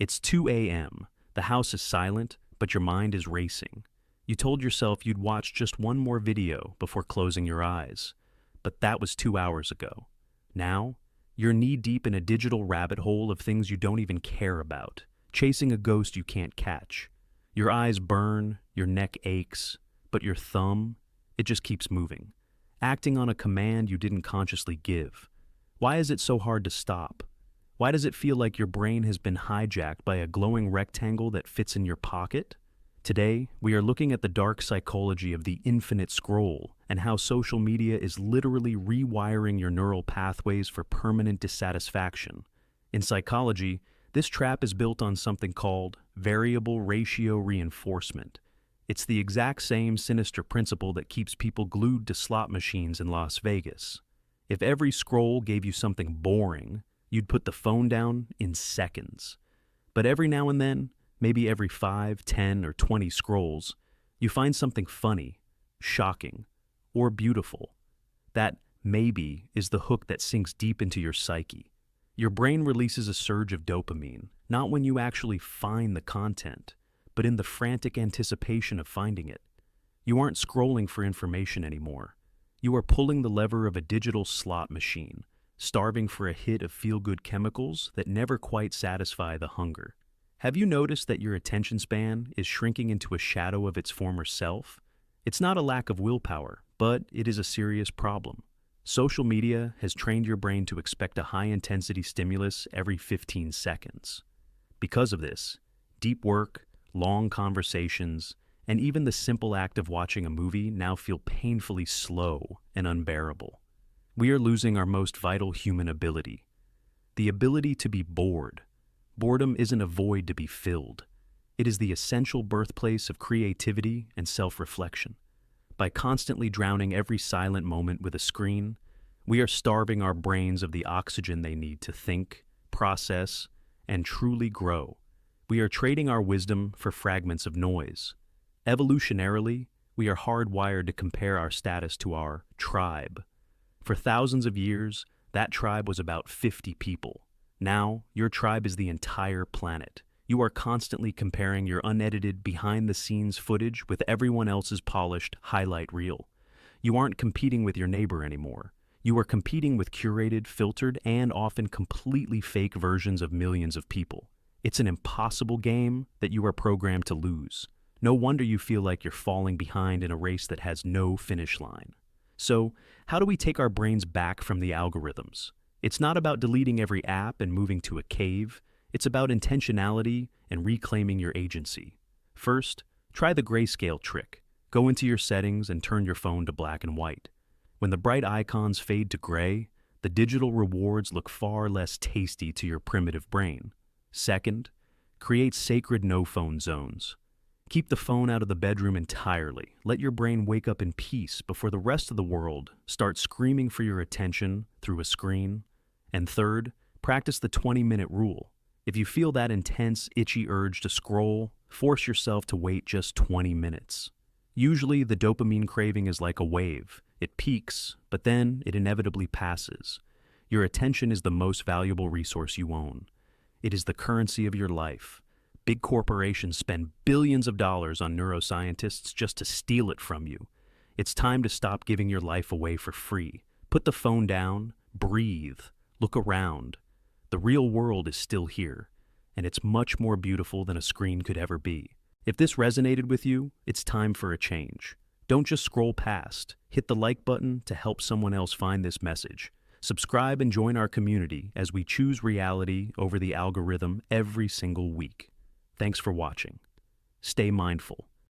It's 2 a.m. The house is silent, but your mind is racing. You told yourself you'd watch just one more video before closing your eyes, but that was 2 hours ago. Now, you're knee-deep in a digital rabbit hole of things you don't even care about, chasing a ghost you can't catch. Your eyes burn, your neck aches, but your thumb, it just keeps moving, acting on a command you didn't consciously give. Why is it so hard to stop? Why does it feel like your brain has been hijacked by a glowing rectangle that fits in your pocket? Today, we are looking at the dark psychology of the infinite scroll and how social media is literally rewiring your neural pathways for permanent dissatisfaction. In psychology, this trap is built on something called variable ratio reinforcement. It's the exact same sinister principle that keeps people glued to slot machines in Las Vegas. If every scroll gave you something boring, you'd put the phone down in seconds. But every now and then, maybe every 5, 10, or 20 scrolls, you find something funny, shocking, or beautiful. That maybe is the hook that sinks deep into your psyche. Your brain releases a surge of dopamine, not when you actually find the content, but in the frantic anticipation of finding it. You aren't scrolling for information anymore. You are pulling the lever of a digital slot machine, starving for a hit of feel-good chemicals that never quite satisfy the hunger. Have you noticed that your attention span is shrinking into a shadow of its former self? It's not a lack of willpower, but it is a serious problem. Social media has trained your brain to expect a high-intensity stimulus every 15 seconds. Because of this, deep work, long conversations, and even the simple act of watching a movie now feel painfully slow and unbearable. We are losing our most vital human ability, the ability to be bored. Boredom isn't a void to be filled. It is the essential birthplace of creativity and self-reflection. By constantly drowning every silent moment with a screen, we are starving our brains of the oxygen they need to think, process, and truly grow. We are trading our wisdom for fragments of noise. Evolutionarily, we are hardwired to compare our status to our tribe. For thousands of years, that tribe was about 50 people. Now, your tribe is the entire planet. You are constantly comparing your unedited behind-the-scenes footage with everyone else's polished highlight reel. You aren't competing with your neighbor anymore. You are competing with curated, filtered, and often completely fake versions of millions of people. It's an impossible game that you are programmed to lose. No wonder you feel like you're falling behind in a race that has no finish line. So, how do we take our brains back from the algorithms? It's not about deleting every app and moving to a cave. It's about intentionality and reclaiming your agency. First, try the grayscale trick. Go into your settings and turn your phone to black and white. When the bright icons fade to gray, the digital rewards look far less tasty to your primitive brain. Second, create sacred no-phone zones. Keep the phone out of the bedroom entirely. Let your brain wake up in peace before the rest of the world starts screaming for your attention through a screen. And third, practice the 20-minute rule. If you feel that intense, itchy urge to scroll, force yourself to wait just 20 minutes. Usually, the dopamine craving is like a wave. It peaks, but then it inevitably passes. Your attention is the most valuable resource you own. It is the currency of your life. Big corporations spend billions of dollars on neuroscientists just to steal it from you. It's time to stop giving your life away for free. Put the phone down, breathe, look around. The real world is still here, and it's much more beautiful than a screen could ever be. If this resonated with you, it's time for a change. Don't just scroll past. Hit the like button to help someone else find this message. Subscribe and join our community as we choose reality over the algorithm every single week. Thanks for watching. Stay mindful.